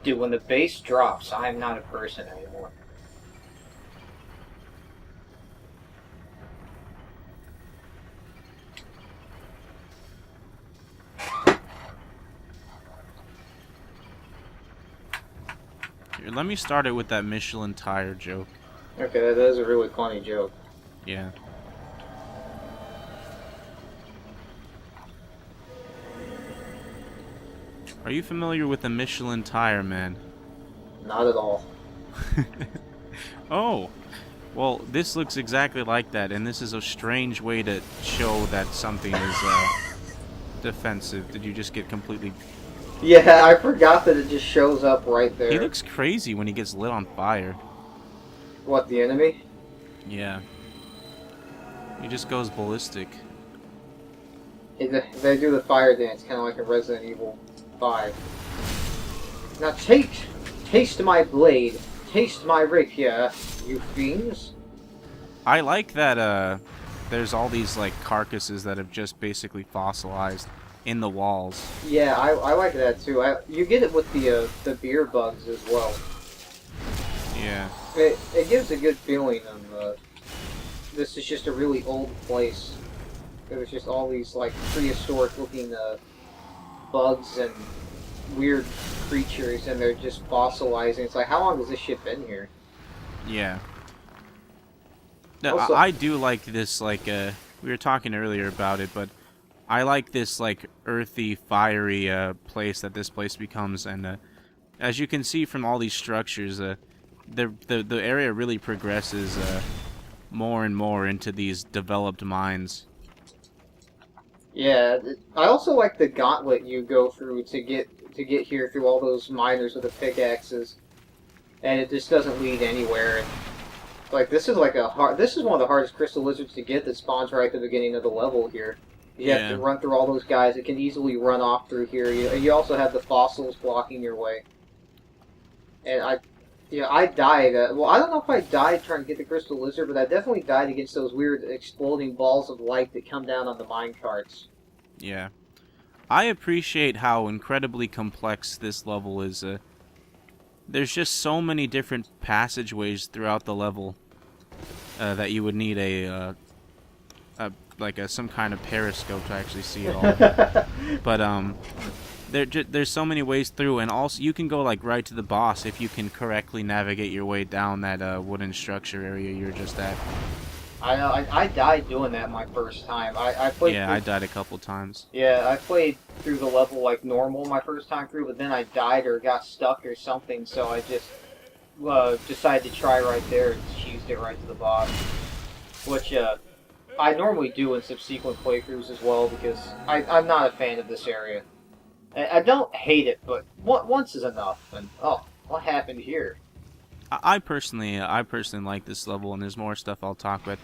Dude, when the bass drops, I am not a person anymore. Here, let me start it with that Michelin tire joke. Okay, that is a really funny joke. Yeah. Are you familiar with the Michelin tire, man? Not at all. Oh, well, this looks exactly like that, and this is a strange way to show that something is defensive. Did you just get completely... Yeah, I forgot that it just shows up right He there. looks crazy when he gets lit on fire. What, the enemy? Yeah. He just goes ballistic. They do the fire dance, kind of like in Resident Evil 5. Now taste my blade, taste my rapier, you fiends. I like that, there's all these, like, carcasses that have just basically fossilized in the walls. Yeah, I like that too. You get it with the beer bugs as well. Yeah. It gives a good feeling of this is just a really old place. There's just all these like prehistoric looking bugs and weird creatures, and they're just fossilizing. It's like, how long has this shit been here? Yeah. No, Also, I do like this, like, we were talking earlier about it, but I like this, like, earthy, fiery, place that this place becomes, and, as you can see from all these structures, the area really progresses, more and more into these developed mines. yeah, I also like the gauntlet you go through to get here through all those miners with the pickaxes, and it just doesn't lead anywhere. And like this is like this is one of the hardest crystal lizards to get that spawns right at the beginning of the level here. You have to run through all those guys. It can easily run off through here. You also have the fossils blocking your way. And I died. Well, I don't know if I died trying to get the crystal lizard, but I definitely died against those weird exploding balls of light that come down on the mine carts. Yeah. I appreciate how incredibly complex this level is. There's just so many different passageways throughout the level that you would need some kind of periscope to actually see it all. But there's so many ways through, and also you can go like right to the boss if you can correctly navigate your way down that wooden structure area you're just at. I know. I died doing that my first time. I played. Yeah, I died a couple times. Yeah, I played through the level like normal my first time through, but then I died or got stuck or something, so I just decided to try right there and cheesed it right to the boss. Which I normally do in subsequent playthroughs as well, because I'm not a fan of this area. I don't hate it, but once is enough. And oh, what happened here? I personally like this level, and there's more stuff I'll talk about.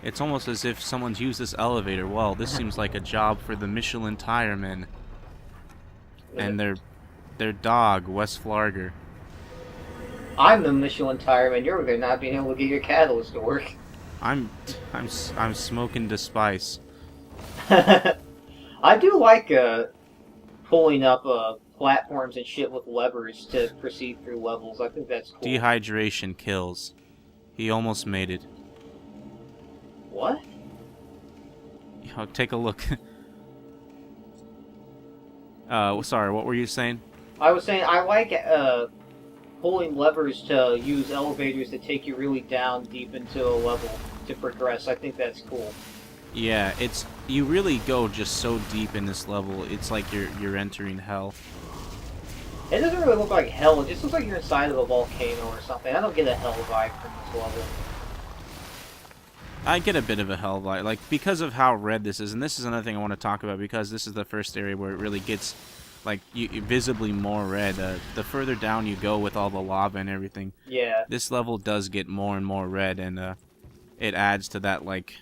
It's almost as if someone's used this elevator. Well, this seems like a job for the Michelin tire men and their dog, Wes Flarger. I'm the Michelin tire man. You're over there not being able to get your catalyst to work. I'm smoking to spice. I do like pulling up platforms and shit with levers to proceed through levels. I think that's cool. Dehydration kills. He almost made it. What? Take a look. Sorry, what were you saying? I was saying I like pulling levers to use elevators to take you really down deep into a level to progress. I think that's cool. Yeah, you really go just so deep in this level. It's like you're entering hell. It doesn't really look like hell. It just looks like you're inside of a volcano or something. I don't get a hell vibe from this level. I get a bit of a hell vibe, like, because of how red this is, and this is another thing I want to talk about, because this is the first area where it really gets, like, visibly more red. The further down you go with all the lava and everything, yeah, this level does get more and more red, and it adds to that, like,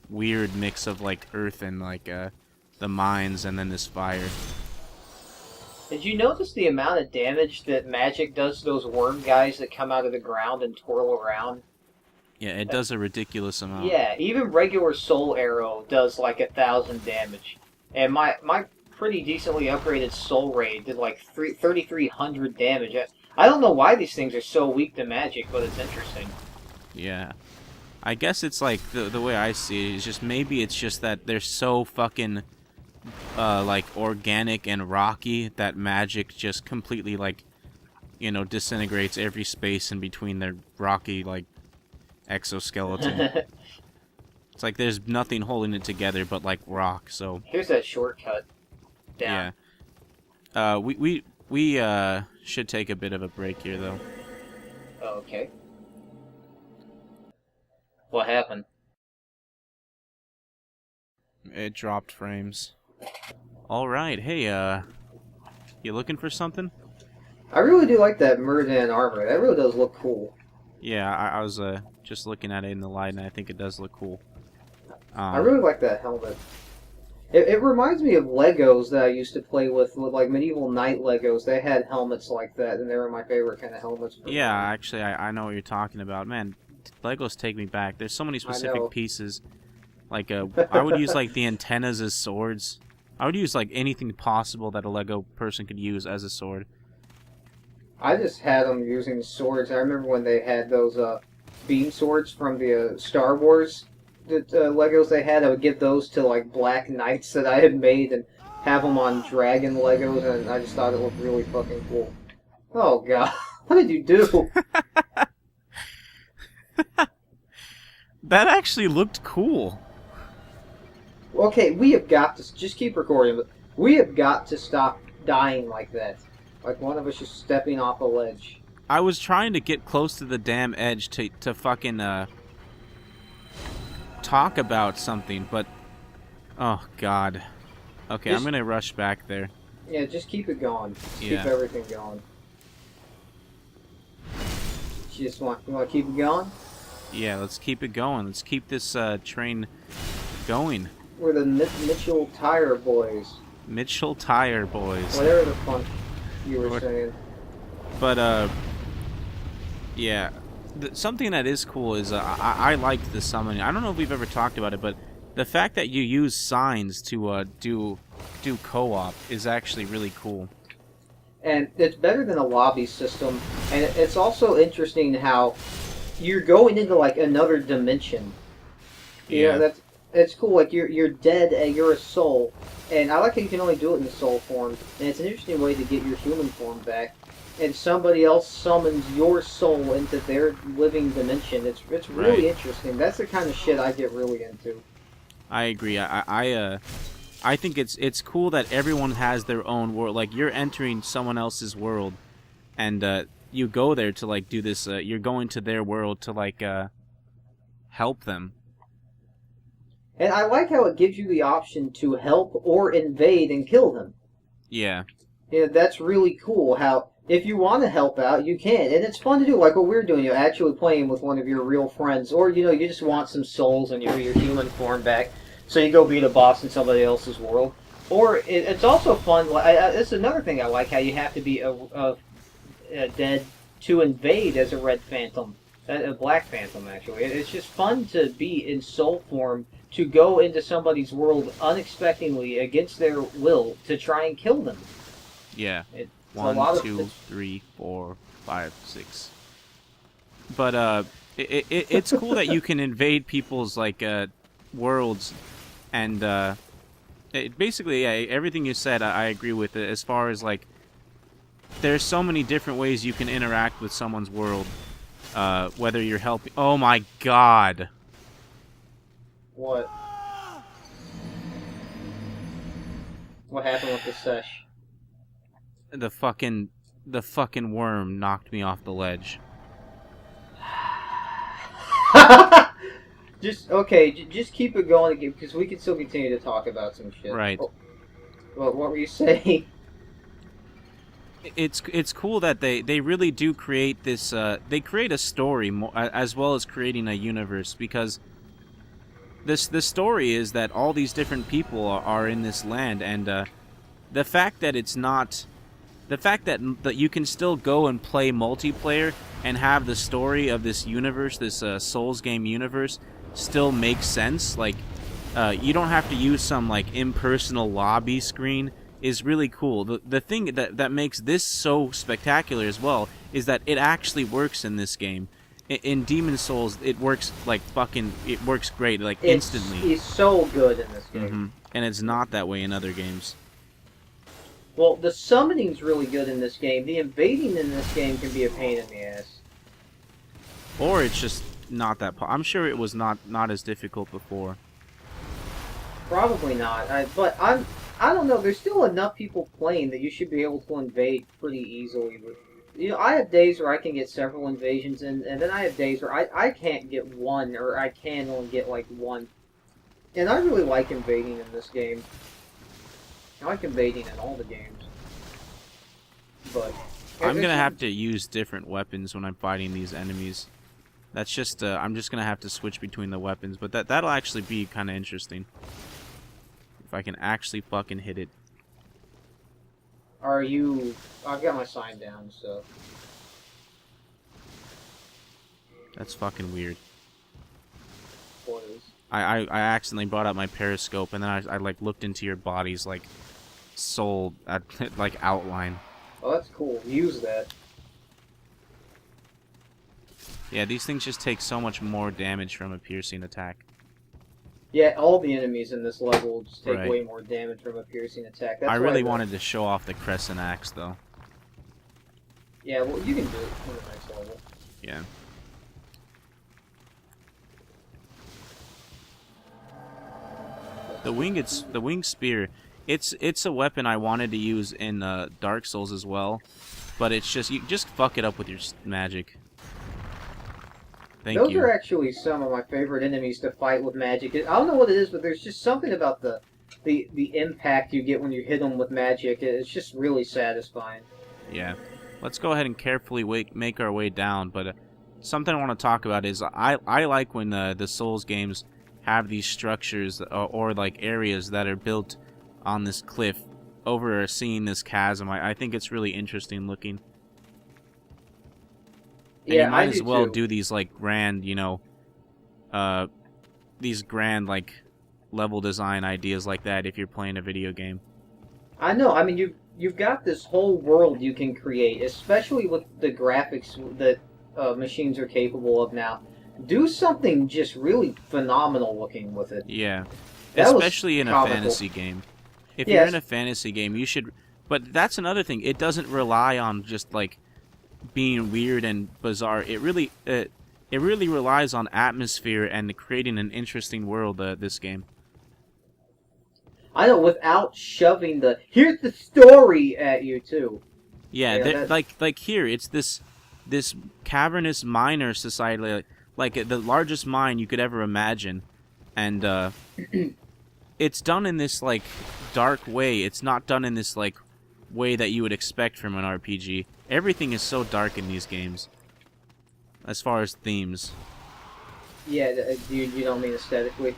weird mix of, like, earth and, like, the mines and then this fire. Did you notice the amount of damage that magic does to those worm guys that come out of the ground and twirl around? Yeah, it does a ridiculous amount. Yeah, even regular soul arrow does like 1,000 damage. And my pretty decently upgraded soul raid did like 3,300 damage. I don't know why these things are so weak to magic, but it's interesting. Yeah. I guess it's like the way I see it is just maybe it's just that they're so fucking like organic and rocky that magic just completely like disintegrates every space in between their rocky like exoskeleton. It's like there's nothing holding it together but like rock. So Here's that shortcut down. yeah. We should take a bit of a break here though. Oh, okay. What happened? It dropped frames. All right. Hey, you looking for something? I really do like that Murdan armor. That really does look cool. Yeah, I was just looking at it in the light, and I think it does look cool. I really like that helmet. It reminds me of Legos that I used to play with like Medieval Knight Legos. They had helmets like that, and they were my favorite kind of helmets. Yeah, actually, I know what you're talking about. Man, Legos take me back. There's so many specific pieces. Like, I would use, like, the antennas as swords. I would use, like, anything possible that a Lego person could use as a sword. I just had them using swords. I remember when they had those beam swords from the Star Wars Legos they had. I would give those to, like, Black Knights that I had made and have them on Dragon Legos, and I just thought it looked really fucking cool. Oh, God. What did you do? That actually looked cool. Okay, we have got to just keep recording, but we have got to stop dying like that. Like one of us just stepping off a ledge. I was trying to get close to the damn edge to fucking talk about something, but oh god. Okay, I'm gonna rush back there. Yeah, just keep it going. Just keep everything going. You want to keep it going? Yeah, let's keep it going. Let's keep this train going. We're the Mitchell Tire Boys. Mitchell Tire Boys. Whatever the fuck you were saying. But, yeah. Something that is cool is I liked the summoning. I don't know if we've ever talked about it, but the fact that you use signs to do co-op is actually really cool. And it's better than a lobby system. And it's also interesting how you're going into like another dimension. Yeah, it's cool. Like you're dead and you're a soul, and I like how you can only do it in soul form. And it's an interesting way to get your human form back. And somebody else summons your soul into their living dimension. It's really interesting. That's the kind of shit I get really into. I agree. I think it's cool that everyone has their own world. Like you're entering someone else's world, and you go there to like do this. You're going to their world to like help them. And I like how it gives you the option to help or invade and kill them. Yeah. Yeah, that's really cool. How if you want to help out, you can, and it's fun to do. Like what we're doing, you're actually playing with one of your real friends, or you just want some souls and your human form back. So you go beat a boss in somebody else's world. Or it's also fun. It's another thing I like, how you have to be a dead to invade as a red phantom, a black phantom actually. It's just fun to be in soul form, to go into somebody's world unexpectedly against their will to try and kill them. Yeah. It's 1, 2, 3, 4, 5, 6. But it's cool that you can invade people's like worlds. And basically, yeah, everything you said, I agree with it. As far as like, there's so many different ways you can interact with someone's world. Whether you're helping. Oh my god! What? What happened with the sesh? The fucking worm knocked me off the ledge. Just keep it going because we can still continue to talk about some shit. Right. Oh, what were you saying? It's cool that they really do create this. They create a story as well as creating a universe, because the story is that all these different people are in this land, and the fact that it's not. The fact that you can still go and play multiplayer and have the story of this universe, this Souls game universe, still makes sense. Like, you don't have to use some like impersonal lobby screen. is really cool. The thing that makes this so spectacular as well is that it actually works in this game. In Demon Souls, it works like fucking. It works great, like instantly. It's so good in this game. And it's not that way in other games. Well, the summoning's really good in this game. The invading in this game can be a pain in the ass. Or it's just not that. I'm sure it was not as difficult before. Probably not. But I don't know. There's still enough people playing that you should be able to invade pretty easily. I have days where I can get several invasions in, and then I have days where I can't get one, or I can only get like one. And I really like invading in this game. I like invading in all the games. But I'm gonna have to use different weapons when I'm fighting these enemies. That's just I'm just gonna have to switch between the weapons, but that'll actually be kind of interesting. If I can actually fucking hit it. Are you... I've got my sign down, so... That's fucking weird. What is? I accidentally brought out my periscope, and then I like looked into your body's like soul like outline. Oh, that's cool. Use that. Yeah, these things just take so much more damage from a piercing attack. Yeah, all the enemies in this level just take Right. way more damage from a piercing attack. That's I why really wanted to show off the Crescent Axe, though. Yeah, well, you can do it on the next level. Yeah. The winged spear. It's a weapon I wanted to use in Dark Souls as well, but it's just you just fuck it up with your magic. Thank Those you. are actually some of my favorite enemies to fight with magic. I don't know what it is, but there's just something about the impact you get when you hit them with magic. It's just really satisfying. Yeah. Let's go ahead and carefully make our way down, but something I want to talk about is I like when the Souls games have these structures or like areas that are built on this cliff overseeing this chasm. I think it's really interesting looking. And Yeah, you might I as do well too. do these like grand, these grand like level design ideas like that if you're playing a video game. I know. I mean, you've got this whole world you can create, especially with the graphics that machines are capable of now. Do something just really phenomenal looking with it. Yeah. That was Especially in a comical. fantasy game. If Yes. you're in a fantasy game, you should... But that's another thing. It doesn't rely on just, like, being weird and bizarre. It really relies on atmosphere and creating an interesting world, this game. I know, without shoving the "here's the story" at you too. Yeah, Yeah, like here, it's this cavernous miner society, like the largest mine you could ever imagine, and it's done in this like dark way. It's not done in this like way that you would expect from an RPG. Everything is so dark in these games, as far as themes. Yeah, you don't mean aesthetically.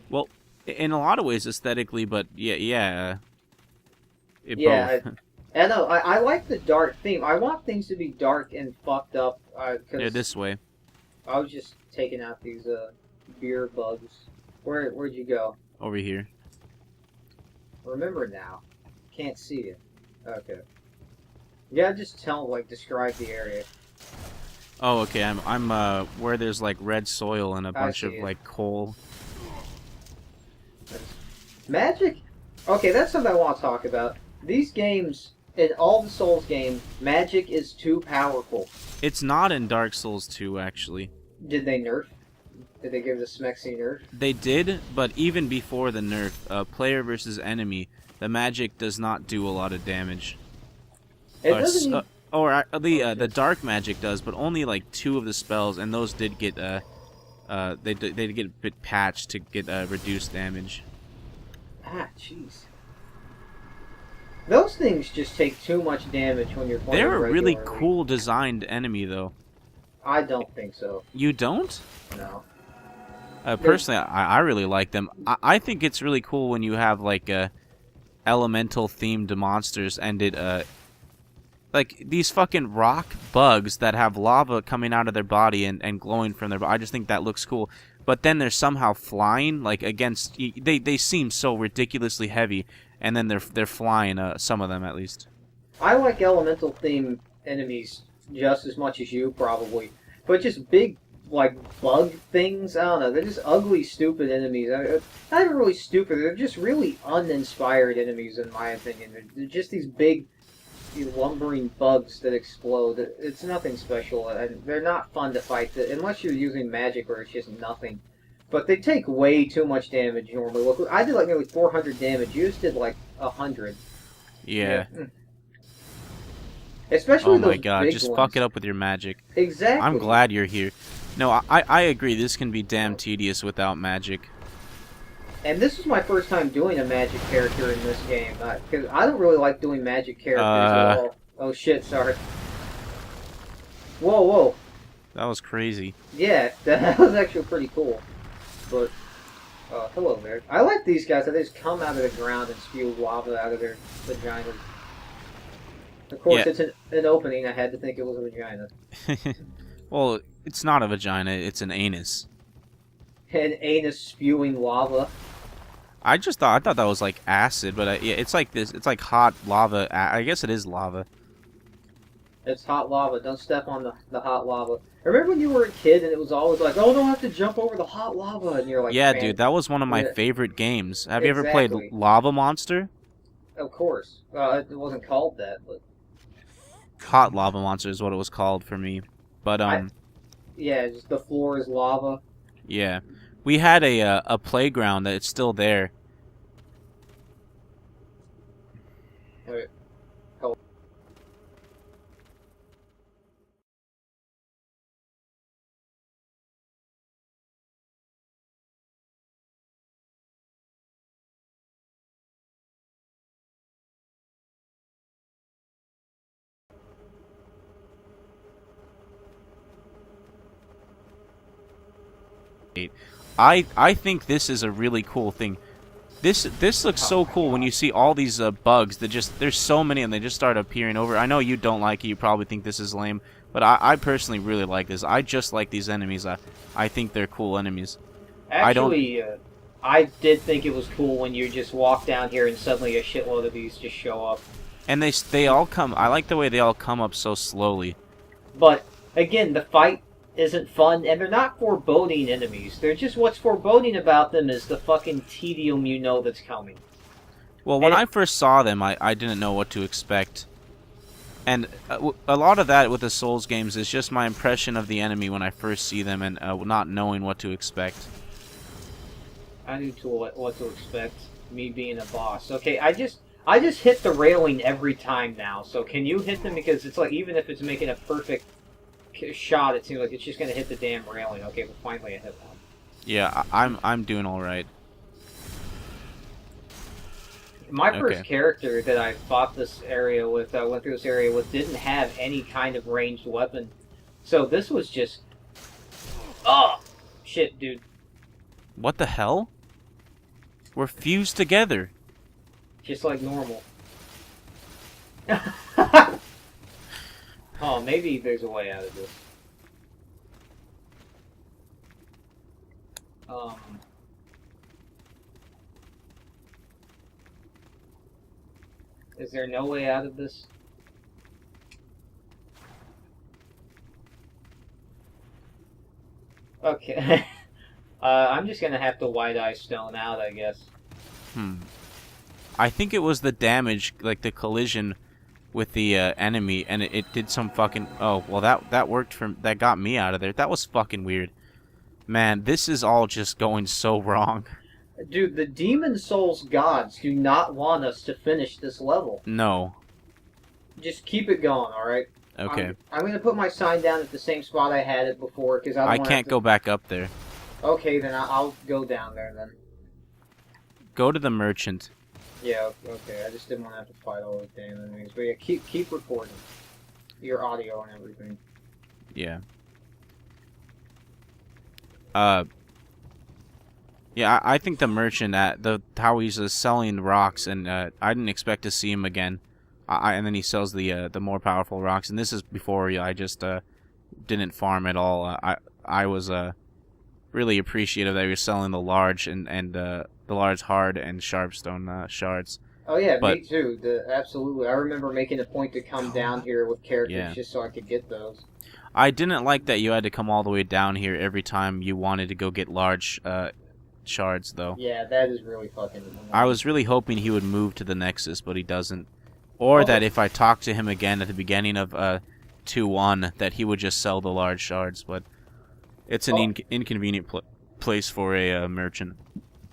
Well, in a lot of ways aesthetically, but Yeah, both. I know. I like the dark theme. I want things to be dark and fucked up. Cause Yeah, this way. I was just taking out these beer bugs. Where'd you go? Over here. Remember now. Can't see it. Okay. Yeah, just describe the area. Oh, okay. I'm where there's like red soil and a bunch of see it. like coal. Magic? Okay, that's something I want to talk about. These games, in all the Souls games, magic is too powerful. It's not in Dark Souls 2, actually. Did they nerf? Did they give it a smexy nerf? They did, but even before the nerf, player versus enemy, the magic does not do a lot of damage. It doesn't even... The dark magic does, but only like 2 of the spells, and those did get they get a bit patched to get reduced damage. Ah, jeez. Those things just take too much damage when you're playing They're a really regularly. cool designed enemy, though. I don't think so. You don't? No. Personally, I really like them. I think it's really cool when you have like elemental themed monsters and it like these fucking rock bugs that have lava coming out of their body and glowing from their body. I just think that looks cool. But then they're somehow flying like against they seem so ridiculously heavy, and then they're flying. Some of them at least. I like elemental theme enemies just as much as you probably, but just big like bug things. I don't know. They're just ugly, stupid enemies. Not even really stupid. They're just really uninspired enemies, in my opinion. They're just these big, lumbering bugs that explode. It's nothing special, and they're not fun to fight unless you're using magic, or it's just nothing. But they take way too much damage normally. Look, I did like nearly 400 damage. You just did like 100. Yeah. Especially oh those my god, big just ones. fuck it up with your magic. Exactly. I'm glad you're here. No, I agree. This can be damn tedious without magic. And this is my first time doing a magic character in this game, because I don't really like doing magic characters at all. Oh shit, sorry. Whoa, whoa. That was crazy. Yeah, that was actually pretty cool. But, hello there. I like these guys that they just come out of the ground and spew lava out of their vaginas. Of course, Yeah. it's an opening. I had to think it was a vagina. Well, it's not a vagina, it's an anus. An anus spewing lava. I thought that was like acid, but yeah, it's like this. It's like hot lava. I guess it is lava. It's hot lava. Don't step on the hot lava. Remember when you were a kid and it was always like, oh, don't have to jump over the hot lava, and you're like, Yeah, man, dude, that was one of my yeah. favorite games. Have you ever played Exactly. Lava Monster? Of course. It wasn't called that, but Hot Lava Monster is what it was called for me. But yeah, just the floor is lava. yeah, we had a playground that it's still there. Wait. I think this is a really cool thing. This looks so cool when you see all these bugs that just there's so many and they just start appearing over. I know you don't like it. You probably think this is lame, but I personally really like this. I just like these enemies. I think they're cool enemies. Actually, I did think it was cool when you just walk down here and suddenly a shitload of these just show up. And they all come. I like the way they all come up so slowly. But again, the fight isn't fun, and they're not foreboding enemies. They're just what's foreboding about them is the fucking tedium you know that's coming. Well, when I first saw them, I didn't know what to expect. And a lot of that with the Souls games is just my impression of the enemy when I first see them and not knowing what to expect. I knew what to expect. Me being a boss. Okay, I just hit the railing every time now. So can you hit them? Because it's like even if it's making a perfect shot, it seems like it's just gonna hit the damn railing. Okay, well finally I hit one. Yeah, I'm doing all right. My first character that I fought this area with, went through this area with, didn't have any kind of ranged weapon. So this was just... Oh! Shit, dude. What the hell? We're fused together. Just like normal. Oh, maybe there's a way out of this. Is there no way out of this? Okay. I'm just gonna have to White Eye Stone out, I guess. I think it was the damage, like the collision with the enemy, and it did some fucking... Oh, well, that worked that got me out of there. That was fucking weird. Man, this is all just going so wrong. Dude, the Demon Souls gods do not want us to finish this level. No. Just keep it going, alright? Okay. I'm going to put my sign down at the same spot I had it before, because I can't go back up there. Okay, then I'll go down there, then. Go to the merchant. Yeah, okay. I just didn't want to have to fight all those damn enemies. But yeah, keep recording. Your audio and everything. Yeah. Yeah, I think the merchant at how he's selling rocks, and I didn't expect to see him again. And then he sells the more powerful rocks, and this is before I just didn't farm at all. I was really appreciative that he was selling the large and the large hard and sharpstone shards. Oh yeah, But me too. Absolutely. I remember making a point to come down here with characters yeah, just so I could get those. I didn't like that you had to come all the way down here every time you wanted to go get large shards, though. Yeah, that is really fucking I annoying. was really hoping he would move to the Nexus, but he doesn't. Or Also, that if I talked to him again at the beginning of 2-1, that he would just sell the large shards. But it's an oh, inconvenient place for a merchant.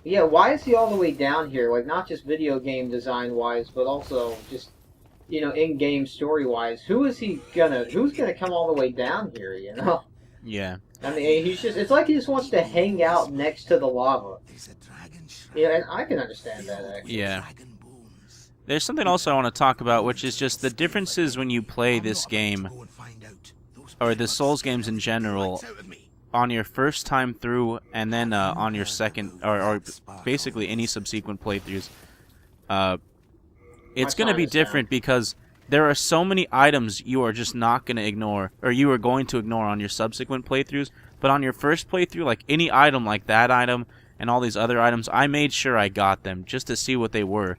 yeah, why is he all the way down here? Like, not just video game design wise, but also just, in game story wise. Who's gonna come all the way down here, you know? Yeah. I mean, it's like he just wants to hang out next to the lava. Yeah, and I can understand that, actually. Yeah. There's something else I want to talk about, which is just the differences when you play this game, or the Souls games in general, on your first time through, and then on your second, or basically any subsequent playthroughs. It's going to be different because there are so many items you are just not going to ignore, or you are going to ignore on your subsequent playthroughs. But on your first playthrough, like any item like that item and all these other items, I made sure I got them just to see what they were.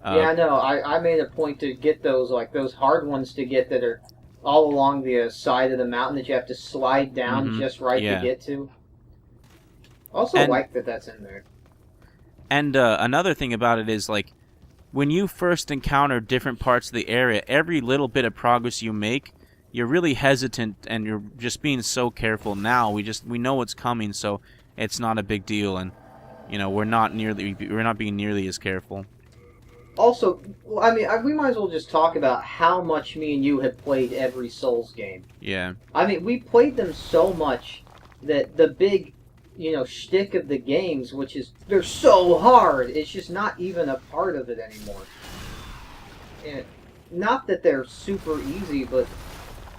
Yeah, no, I made a point to get those hard ones to get that are all along the side of the mountain that you have to slide down just right to get to. Also, like that's in there. And another thing about it is, like, when you first encounter different parts of the area, every little bit of progress you make, you're really hesitant and you're just being so careful. Now we know what's coming, so it's not a big deal, and we're not being nearly as careful. Also, I mean, we might as well just talk about how much me and you have played every Souls game. Yeah. I mean, we played them so much that the big, shtick of the games, which is they're so hard, it's just not even a part of it anymore. And not that they're super easy, but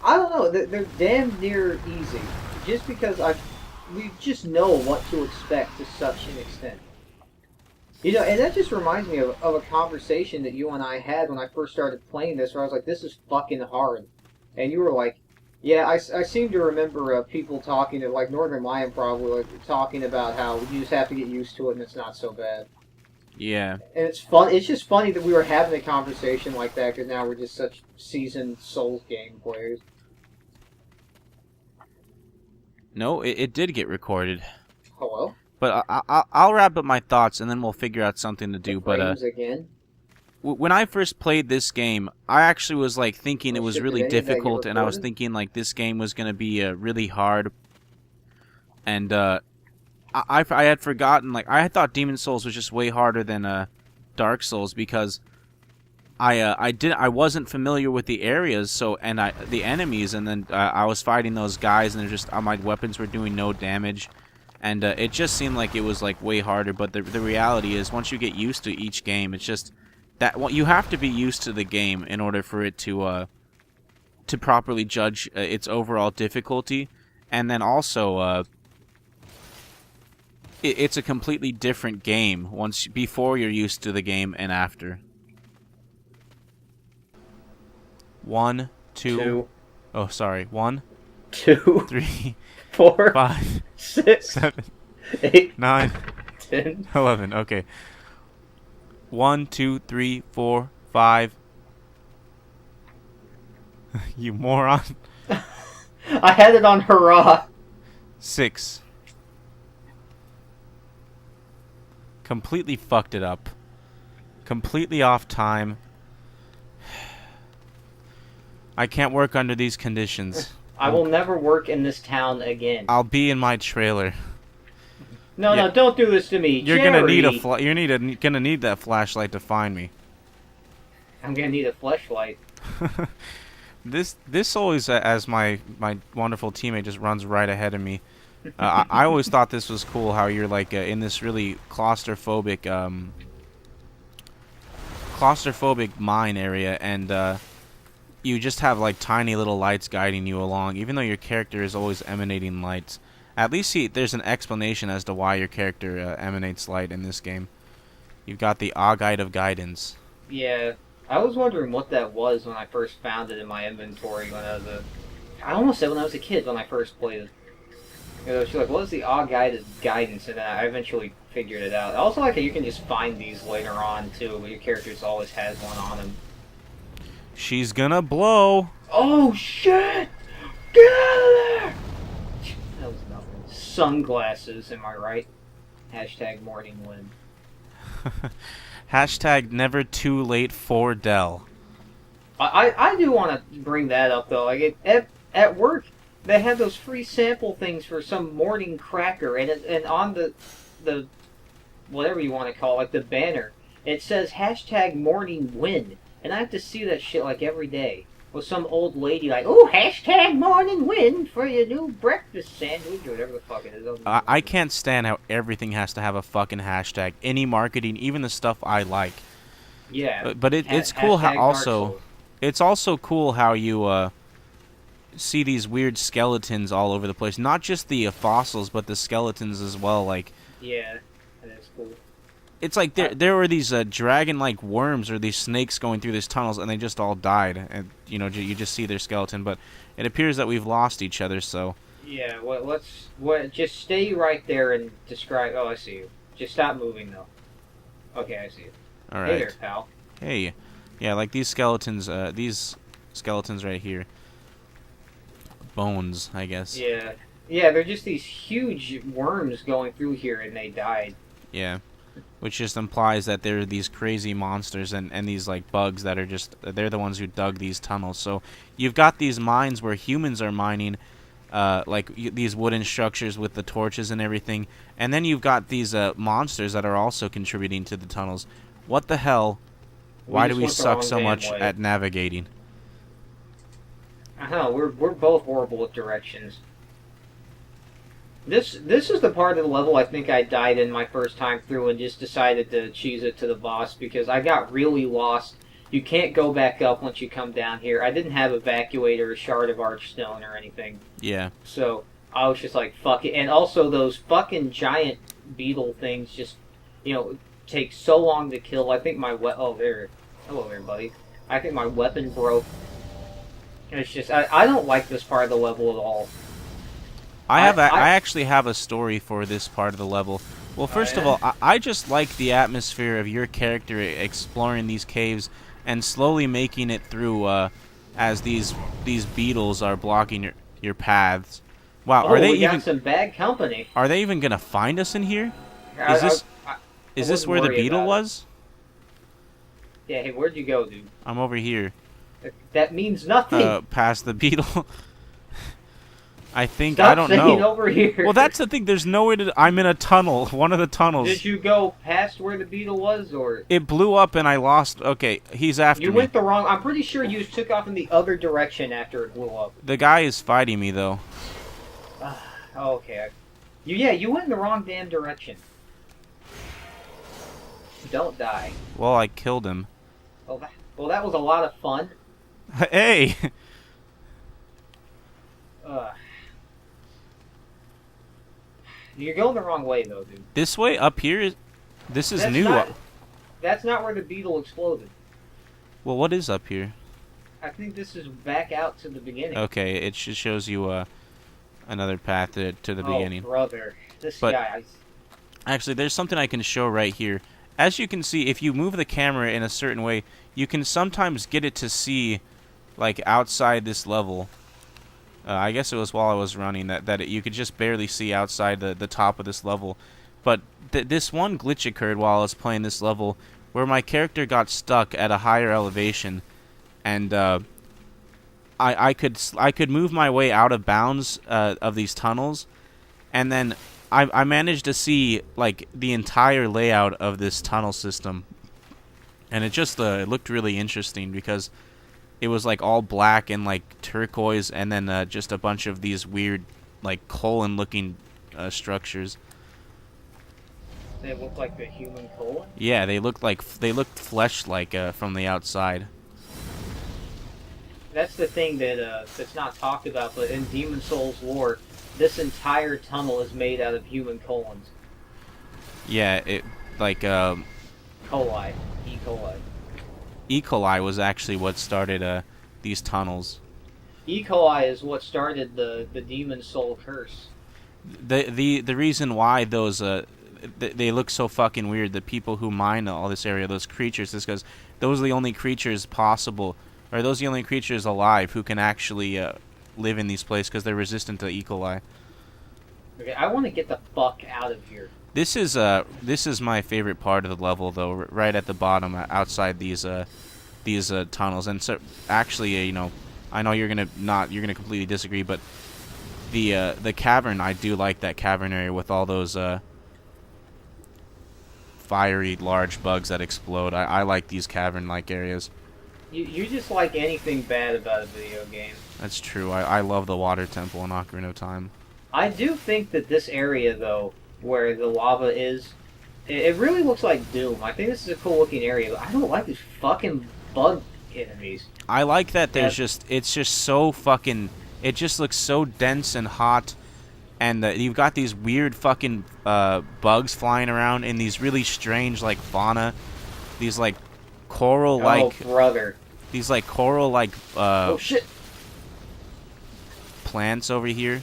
I don't know, they're damn near easy. Just because we just know what to expect to such an extent. And that just reminds me of a conversation that you and I had when I first started playing this, where I was like, this is fucking hard. And you were like, yeah, I seem to remember people talking, like Northern Lion probably, like, talking about how you just have to get used to it and it's not so bad. Yeah. And it's fun. It's just funny that we were having a conversation like that, because now we're just such seasoned Souls game players. No, it did get recorded. Hello? But I'll wrap up my thoughts, and then we'll figure out something to do. But again? When I first played this game, I actually was like thinking it was really difficult, and I was thinking like this game was going to be really hard. And I had forgotten, like, I thought Demon Souls was just way harder than Dark Souls, because I wasn't familiar with the areas, the enemies, and then I was fighting those guys, and my weapons were doing no damage. And it just seemed like it was like way harder, but the reality is, once you get used to each game, it's just that you have to be used to the game in order for it to properly judge its overall difficulty, and then also it's a completely different game before you're used to the game and after. 1, 2. Oh, sorry. 1, 2, 3, 4, 5, 6, 7, 8, 9, 10, 11. Okay. 1, 2, 3, 4, 5. You moron. I had it on hurrah. 6. Completely fucked it up. Completely off time. I can't work under these conditions. I will never work in this town again. I'll be in my trailer. No, don't do this to me. You're Jerry. gonna need that flashlight to find me. I'm gonna need a flashlight. This always, as my wonderful teammate just runs right ahead of me. I always thought this was cool, how you're like in this really claustrophobic mine area, and you just have like tiny little lights guiding you along, even though your character is always emanating lights. At least there's an explanation as to why your character emanates light in this game. You've got the Augite of Guidance. Yeah, I was wondering what that was when I first found it in my inventory when I almost said when I was a kid when I first played it. She's like, what is the Augite of Guidance? And then I eventually figured it out. I also like how you can just find these later on too. But your character always has one on him. She's gonna blow. Oh shit! Get out of there! That was nothing. Sunglasses, am I right? Hashtag morning wind. Hashtag never too late for Dell. I do want to bring that up though. Like at work, they have those free sample things for some morning cracker, and on the whatever you want to call it, like the banner, it says hashtag morning win, and I have to see that shit like every day. With some old lady like, oh, hashtag morning win for your new breakfast sandwich or whatever the fuck it is. I can't stand how everything has to have a fucking hashtag. Any marketing, even the stuff I like. Yeah. But it's cool how also... Souls. It's also cool how you see these weird skeletons all over the place. Not just the fossils, but the skeletons as well. Like, yeah, that is cool. it's like there were these dragon-like worms or these snakes going through these tunnels, and they just all died. And you know, you just see their skeleton. But it appears that we've lost each other. So yeah, well, just stay right there and describe. Oh, I see you. Just stop moving though. Okay, I see you. all right. Hey there, pal. Hey, yeah, like these skeletons right here. Bones, I guess. Yeah, yeah, they're just these huge worms going through here, and they died. Yeah, which just implies that there are these crazy monsters and these like bugs that are they're the ones who dug these tunnels. So you've got these mines where humans are mining, these wooden structures with the torches and everything, and then you've got these monsters that are also contributing to the tunnels. What the hell? Why do we suck so much at navigating? I don't know, we're both horrible at directions. This is the part of the level I think I died in my first time through and just decided to cheese it to the boss because I got really lost. You can't go back up once you come down here. I didn't have Evacuator or Shard of Archstone or anything. Yeah. So I was just like, fuck it. And also those fucking giant beetle things just, take so long to kill. I think my hello there, buddy. I think my weapon broke. And it's just I don't like this part of the level at all. I actually have a story for this part of the level. Well, first of all, I just like the atmosphere of your character exploring these caves and slowly making it through as these beetles are blocking your paths. Wow, are they even got some bad company? Are they even gonna find us in here? Is this where the beetle was? Yeah, hey, where'd you go, dude? I'm over here. That means nothing. Past the beetle. I think Stop I don't know. Over here. Well, that's the thing. There's no way to. I'm in a tunnel. One of the tunnels. Did you go past where the beetle was, or it blew up and I lost? Okay, he's after me. You went the wrong. I'm pretty sure you took off in the other direction after it blew up. The guy is fighting me though. Okay. You went in the wrong damn direction. Don't die. Well, I killed him. Well, that was a lot of fun. Hey. You're going the wrong way, though, dude. This way? Up here? This is new. That's not where the beetle exploded. Well, what is up here? I think this is back out to the beginning. Okay, it shows you another path to the beginning. Oh, brother. This guy... Actually, there's something I can show right here. As you can see, if you move the camera in a certain way, you can sometimes get it to see, like, outside this level. I guess it was while I was running that you could just barely see outside the top of this level. But this one glitch occurred while I was playing this level where my character got stuck at a higher elevation, and I could move my way out of bounds of these tunnels, and then I managed to see like the entire layout of this tunnel system, and it just it looked really interesting because it was like all black and like turquoise, and then just a bunch of these weird like colon-looking structures. They look like the human colon? Yeah, they looked flesh-like from the outside. That's the thing that's not talked about, but in Demon Souls lore, this entire tunnel is made out of human colons. Yeah, it like coli, E. coli. E. coli was actually what started these tunnels. E. coli is what started the Demon Soul curse. The reason why those they look so fucking weird. The people who mine all this area, those creatures, this goes, those are the only creatures possible, or those are the only creatures alive who can actually live in these places because they're resistant to E. coli. Okay, I want to get the fuck out of here. This is my favorite part of the level, though, right at the bottom, outside these tunnels. And so, actually, you know, I know you're gonna completely disagree, but the cavern, I do like that cavern area with all those fiery large bugs that explode. I like these cavern-like areas. You just like anything bad about a video game. That's true. I love the water temple in Ocarina of Time. I do think that this area, though, where the lava is, it really looks like Doom. I think this is a cool looking area, but I don't like these fucking bug enemies. I like that there's it's just so fucking, it just looks so dense and hot, and you've got these weird fucking bugs flying around in these really strange, like, fauna, these, like, coral-like... Oh, brother. These, like, coral-like, oh, shit! plants over here.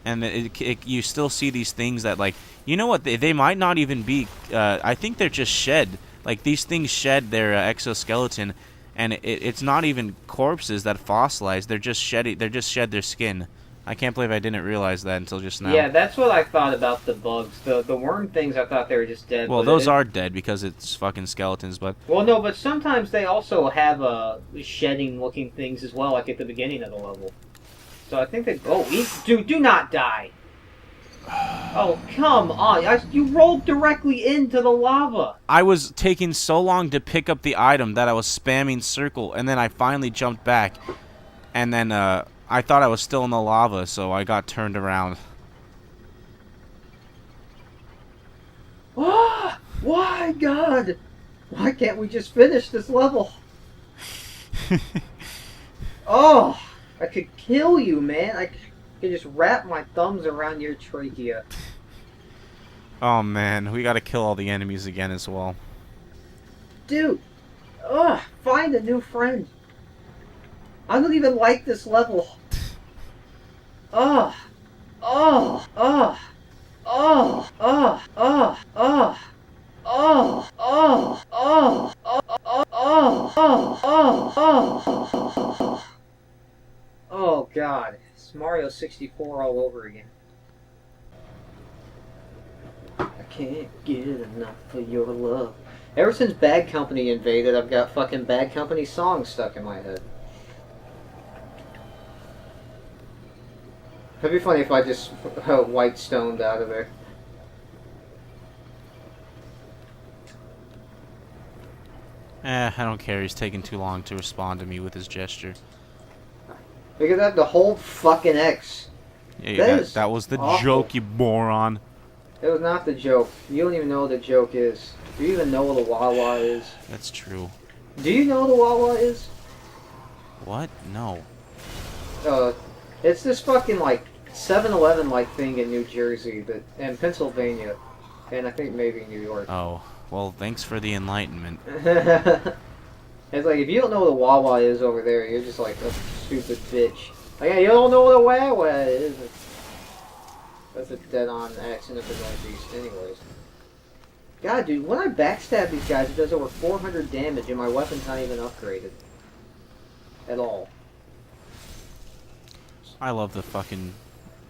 And you still see these things that, like, you know what, they might not even be, I think they're just shed. Like, these things shed their exoskeleton, and it's not even corpses that fossilize, they just shed their skin. I can't believe I didn't realize that until just now. Yeah, that's what I thought about the bugs. The worm things, I thought they were just dead. Well, those are dead because it's fucking skeletons, but... Well, no, but sometimes they also have shedding-looking things as well, like at the beginning of the level. So I think that... Oh, dude, do not die! Oh, come on! You rolled directly into the lava! I was taking so long to pick up the item that I was spamming circle, and then I finally jumped back. And then, I thought I was still in the lava, so I got turned around. Ah! Why, God? Why can't we just finish this level? Oh! I could kill you, man. I could just wrap my thumbs around your trachea. Oh, man. We gotta kill all the enemies again as well. Dude! Ugh! Find a new friend. I don't even like this level. Ugh! Oh! Ugh! Oh! Ugh! Ugh! Ugh! Oh! Oh! Oh! Oh! Oh! Oh! Oh! Oh, God. It's Mario 64 all over again. I can't get enough of your love. Ever since Bad Company invaded, I've got fucking Bad Company songs stuck in my head. It'd be funny if I just white stoned out of there. I don't care. He's taking too long to respond to me with his gesture. Look at that, the whole fucking X. Yeah, that was the awful. joke, you moron. It was not the joke. You don't even know what the joke is. Do you even know what a Wawa is? That's true. Do you know what a Wawa is? What? No. It's this fucking, like, 7-Eleven like thing in New Jersey, and Pennsylvania, and I think maybe New York. Oh, well, thanks for the enlightenment. It's like, if you don't know what a Wawa is over there, you're just like a stupid bitch. Like, yeah, you don't know what a Wawa is. That's a dead-on accent of the Northeast, anyways. God, dude, when I backstab these guys, it does over 400 damage, and my weapon's not even upgraded. At all. I love the fucking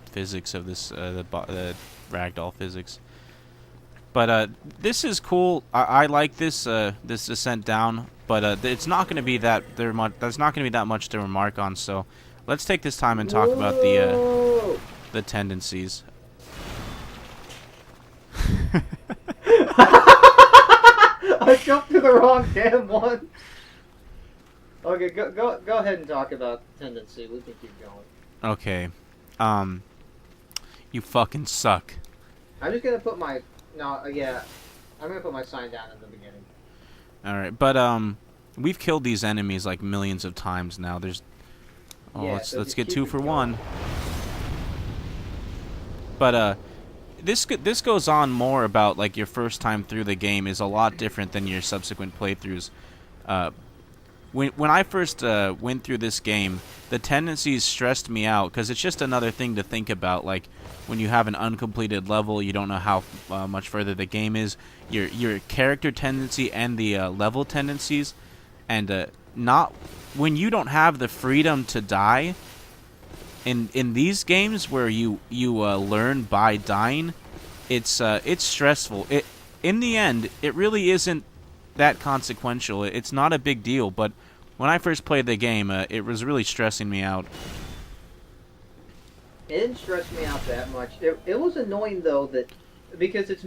physics of this, the ragdoll physics. But this is cool. I like this this descent down, but it's not going to be that there's not going to be that much to remark on. So let's take this time and talk about the tendencies. I jumped to the wrong damn one. Okay, go ahead and talk about tendency. We can keep going. Okay. You fucking suck. I'm just gonna put my I'm gonna put my sign down in the beginning. All right, but we've killed these enemies like millions of times now. Let's get 2 for 1. But this goes on more about like your first time through the game is a lot different than your subsequent playthroughs. When I first went through this game, the tendencies stressed me out because it's just another thing to think about. Like when you have an uncompleted level, you don't know how much further the game is. Your character tendency and the level tendencies, and not when you don't have the freedom to die. In these games where you learn by dying, it's stressful. In the end, it really isn't that consequential. It's not a big deal, but when I first played the game, it was really stressing me out. It didn't stress me out that much. It was annoying though that because it's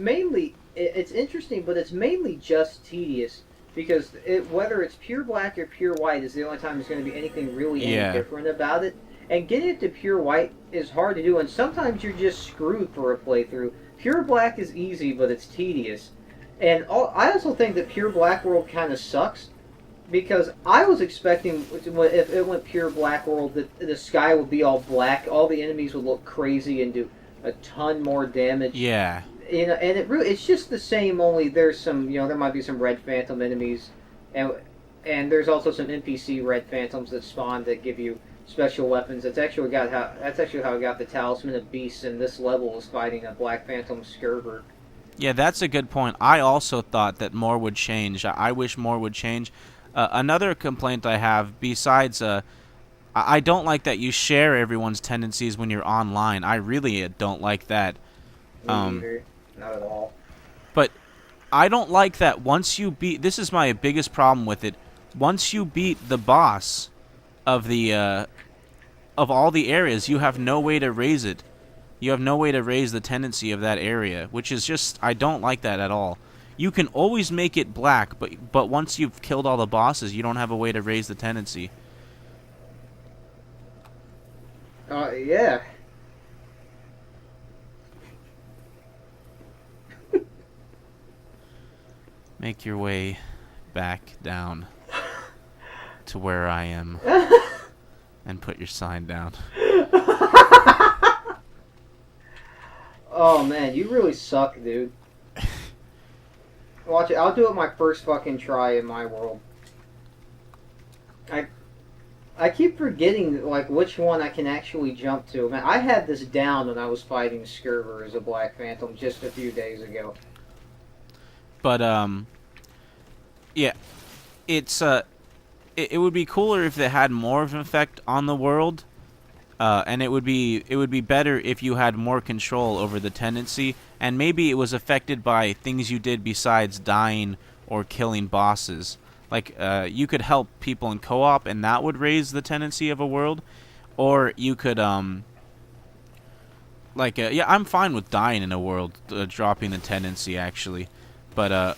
interesting, but it's mainly just tedious because whether it's pure black or pure white is the only time there's going to be anything really any different about it. And getting it to pure white is hard to do, and sometimes you're just screwed for a playthrough. Pure black is easy, but it's tedious. And I also think that pure black world kind of sucks because I was expecting if it went pure black world that the sky would be all black, all the enemies would look crazy and do a ton more damage. Yeah. And it's just the same. Only there's some there might be some red phantom enemies, and there's also some NPC red phantoms that spawn that give you special weapons. That's actually how I got the Talisman of Beasts in this level is fighting a Black Phantom Skurver. Yeah, that's a good point. I also thought that more would change. I wish more would change. Another complaint I have, besides, I don't like that you share everyone's tendencies when you're online. I really don't like that. Me neither. Not at all. But I don't like that once you beat... This is my biggest problem with it. Once you beat the boss of the of all the areas, you have no way to raise it. You have no way to raise the tendency of that area, which is just... I don't like that at all. You can always make it black, but once you've killed all the bosses, you don't have a way to raise the tendency. Yeah. Make your way back down to where I am and put your sign down. Oh man, you really suck, dude. Watch it. I'll do it my first fucking try in my world. I keep forgetting like which one I can actually jump to. Man, I had this down when I was fighting Skurver as a Black Phantom just a few days ago. But yeah, it's it would be cooler if they had more of an effect on the world, and it would be better if you had more control over the tendency, and maybe it was affected by things you did besides dying or killing bosses. Like you could help people in co-op, and that would raise the tendency of a world, or you could yeah, I'm fine with dying in a world, dropping the tendency actually, but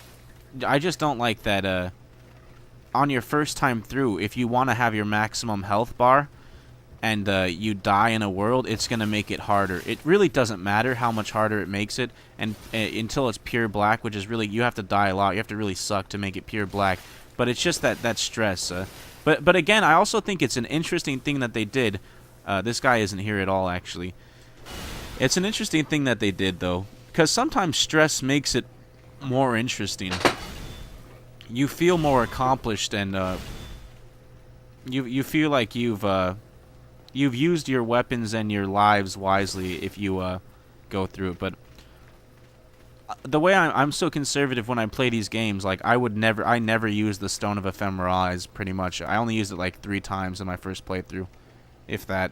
I just don't like that on your first time through, if you want to have your maximum health bar and you die in a world, it's going to make it harder. It really doesn't matter how much harder it makes it, and until it's pure black, which is really, you have to die a lot. You have to really suck to make it pure black. But it's just that stress. But again, I also think it's an interesting thing that they did. This guy isn't here at all, actually. It's an interesting thing that they did, though, because sometimes stress makes it more interesting. You feel more accomplished, and you feel like you've used your weapons and your lives wisely if you go through it. But the way I'm so conservative when I play these games, like I never use the Stone of Ephemeralize, pretty much. I only used it like 3 times in my first playthrough, if that.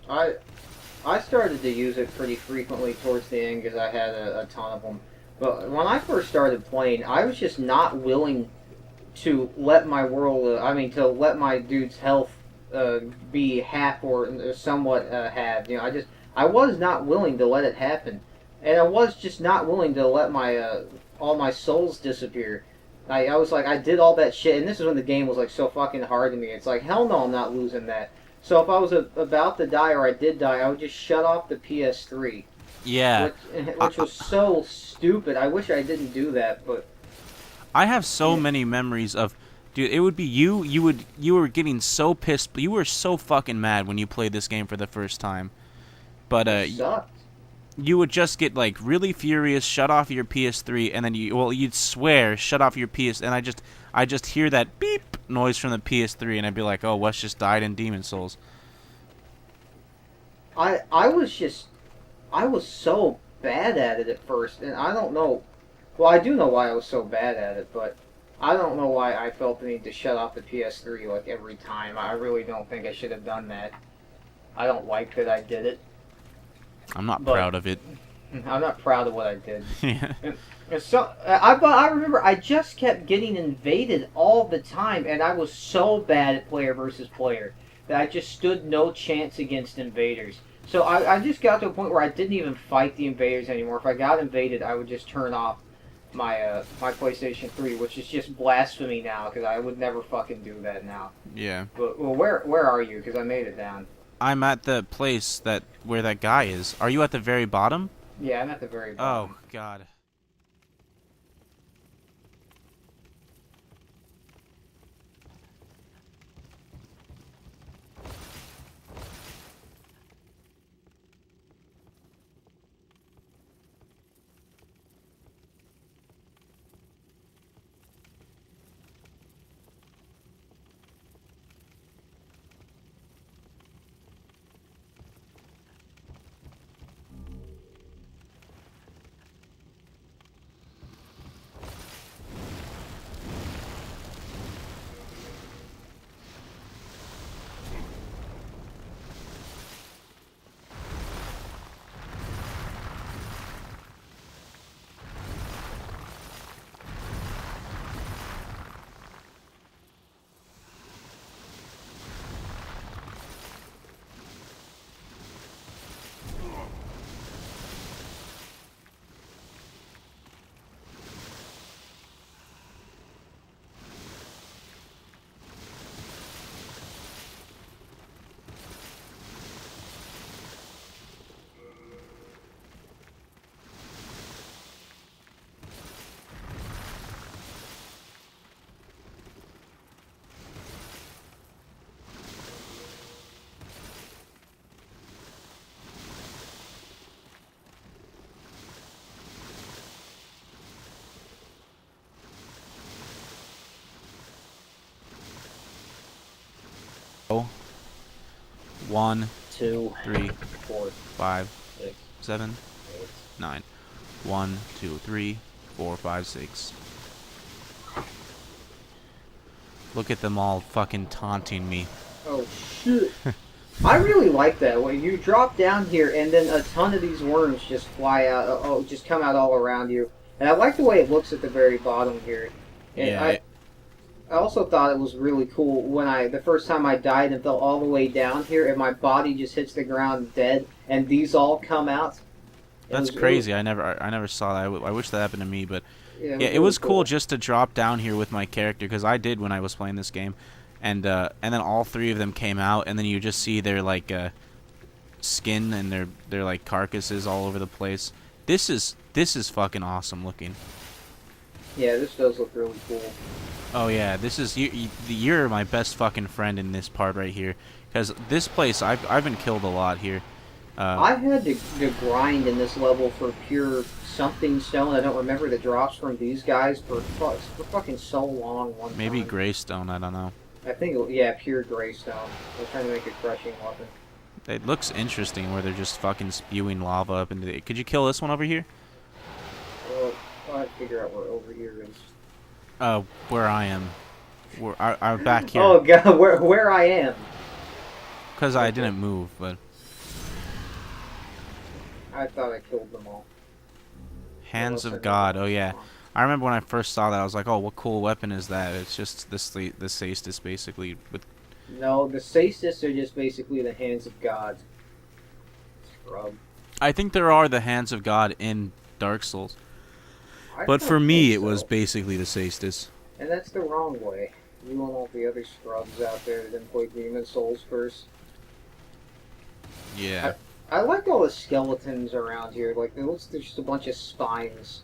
I started to use it pretty frequently towards the end because I had a ton of them. But when I first started playing, I was just not willing to let my world, to let my dude's health be half or somewhat halved. You know, I was not willing to let it happen. And I was just not willing to let my all my souls disappear. I was like, I did all that shit, and this is when the game was like so fucking hard to me. It's like, hell no, I'm not losing that. So if I was about to die or I did die, I would just shut off the PS3. Yeah. Which was so stupid. I wish I didn't do that, but I have so many memories of, dude, it would be you were getting so pissed, you were so fucking mad when you played this game for the first time. But it sucked. You would just get like really furious, shut off your PS3, and then you'd swear, shut off your PS, and I just hear that beep noise from the PS3, and I'd be like, oh, Wes just died in Demon Souls. I was just I was so bad at it at first, and I don't know. Well, I do know why I was so bad at it, but I don't know why I felt the need to shut off the PS3 like every time. I really don't think I should have done that. I don't like that I did it, I'm not but proud of it. I'm not proud of what I did. Yeah. And so I remember I just kept getting invaded all the time, and I was so bad at player versus player that I just stood no chance against invaders. So I just got to a point where I didn't even fight the invaders anymore. If I got invaded, I would just turn off my PlayStation 3, which is just blasphemy now because I would never fucking do that now. Yeah. But well, where are you? Because I made it down. I'm at the place where that guy is. Are you at the very bottom? Yeah, I'm at the very Oh bottom. God. Oh. 1, Two, 3, 4, 5, 6, 7, 8. 9. 1, 2, 3, 4, 5, 6. Look at them all fucking taunting me. Oh shit! I really like that. When you drop down here and then a ton of these worms just fly out, just come out all around you. And I like the way it looks at the very bottom here. And Yeah. I also thought it was really cool when the first time I died and fell all the way down here and my body just hits the ground dead and these all come out. That's crazy. I never saw that. I wish that happened to me, but Yeah, yeah, it really was cool just to drop down here with my character because I did when I was playing this game, and then all three of them came out, and then you just see their like skin and their like carcasses all over the place. This is fucking awesome looking. Yeah, this does look really cool. Oh yeah, this is you're my best fucking friend in this part right here, because this place I've been killed a lot here. I had to grind in this level for pure something stone. I don't remember the drops from these guys for fucking so long. Maybe time. Greystone, I don't know. I think yeah, pure greystone. I was trying to make a crushing weapon. It looks interesting where they're just fucking spewing lava up into the... Could you kill this one over here? Well, I'll have to figure out where over here is. Where I am. I'm back here. Oh god, where I am. Because I didn't move, but... I thought I killed them all. Hands of God, oh yeah. I remember when I first saw that, I was like, oh, what cool weapon is that? It's just the Saestus, basically. With... No, the Saestus are just basically the hands of God. Scrub. I think there are the Hands of God in Dark Souls. But don't for me, think it was so. basically the Saestus. And that's the wrong way. You and all the other scrubs out there that didn't play Demon Souls first. Yeah. I like all the skeletons around here. Like, it looks like just a bunch of spines.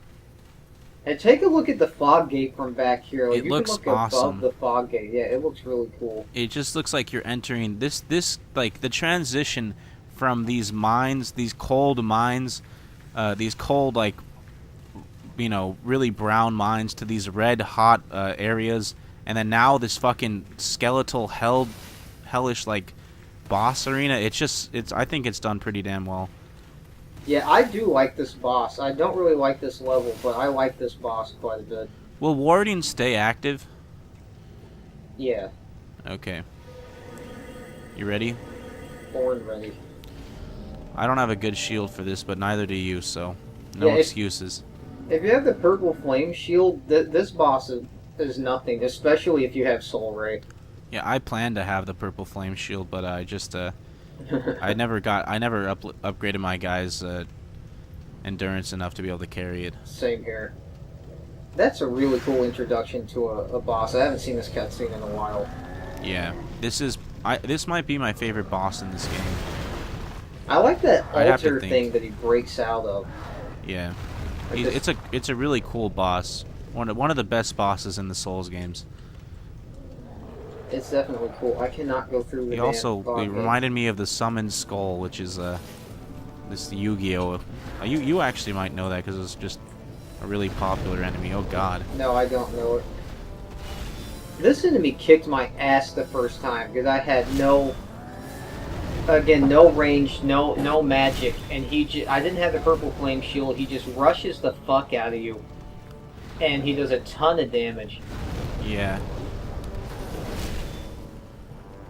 And take a look at the fog gate from back here. Like, It you looks can look awesome. above the fog gate. Yeah, it looks really cool. It just looks like you're entering this like the transition from these mines, these cold mines, these cold like really brown mines to these red hot areas, and then now this fucking skeletal hellish like boss arena, I think it's done pretty damn well. Yeah, I do like this boss. I don't really like this level, but I like this boss quite a bit. Will warding stay active? Yeah. Okay. You ready? Born ready. I don't have a good shield for this, but neither do you, so no Yeah, excuses. If you have the purple flame shield, this boss is nothing, especially if you have Soul Ray. Yeah, I planned to have the purple flame shield, but I just I never upgraded my guy's endurance enough to be able to carry it. Same here. That's a really cool introduction to a boss. I haven't seen this cutscene in a while. Yeah, this might be my favorite boss in this game. I like that altar think. thing that he breaks out of. Yeah, Like it's a really cool boss. One of the best bosses in the Souls games. It's definitely cool. I cannot go through the He reminded me of the Summoned Skull, which is this Yu-Gi-Oh. You actually might know that because it's just a really popular enemy. Oh God. No, I don't know it. This enemy kicked my ass the first time because I had no range, no magic, and I didn't have the purple flame shield. He just rushes the fuck out of you, and he does a ton of damage. Yeah.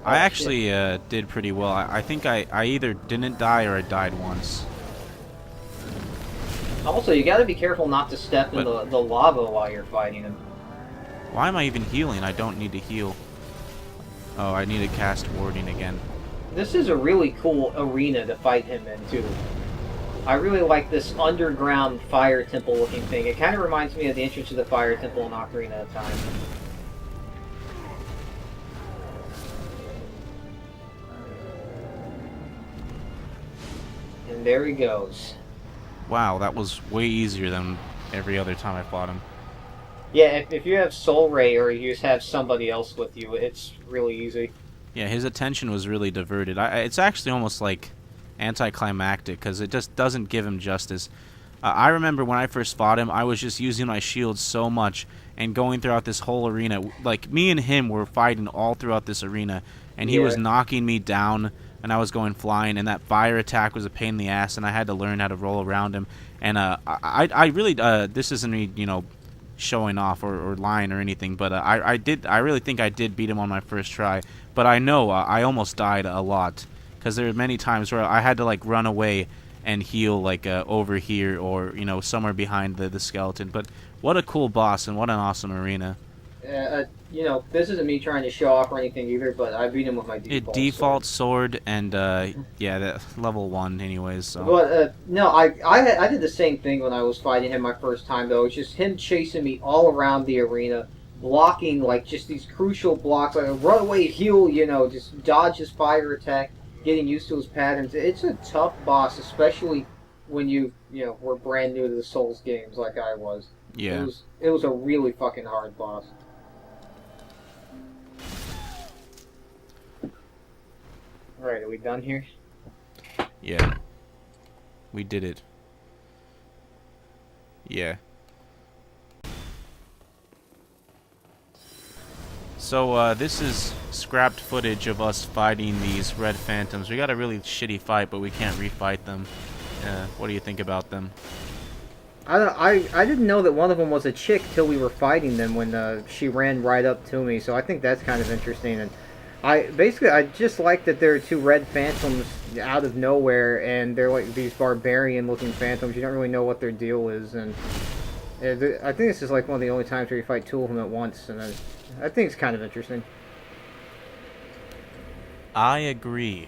Oh, I actually did pretty well. I think I either didn't die or I died once. Also, you gotta be careful not to step in the lava while you're fighting him. Why am I even healing? I don't need to heal. Oh, I need to cast warding again. This is a really cool arena to fight him in, too. I really like this underground fire temple looking thing. It kind of reminds me of the entrance to the fire temple in Ocarina of Time. And there he goes. Wow, that was way easier than every other time I fought him. Yeah, if you have Soul Ray or you just have somebody else with you, it's really easy. Yeah, his attention was really diverted. It's actually almost like anticlimactic because it just doesn't give him justice. I remember when I first fought him, I was just using my shield so much and going throughout this whole arena. Like, me and him were fighting all throughout this arena, and he was knocking me down, and I was going flying, and that fire attack was a pain in the ass, and I had to learn how to roll around him. And I really, this isn't me, showing off or lying or anything, but I really think I did beat him on my first try. But I know I almost died a lot because there were many times where I had to like run away and heal like over here or somewhere behind the skeleton. But what a cool boss and what an awesome arena. This isn't me trying to show off or anything either, but I beat him with my default sword and yeah, that level 1 anyways. So. But no, I did the same thing when I was fighting him my first time though. It's just him chasing me all around the arena, blocking like just these crucial blocks, like a runaway heal, just dodge his fire attack, getting used to his patterns. It's a tough boss, especially when you were brand new to the Souls games like I was. Yeah. It was a really fucking hard boss. Alright, are we done here? Yeah. We did it. Yeah. So, this is scrapped footage of us fighting these red phantoms. We got a really shitty fight, but we can't refight them. What do you think about them? I didn't know that one of them was a chick till we were fighting them when she ran right up to me, so I think that's kind of interesting. And I just like that there are two red phantoms out of nowhere, and they're like these barbarian-looking phantoms. You don't really know what their deal is, and I think this is like one of the only times where you fight two of them at once, and I think it's kind of interesting. I agree.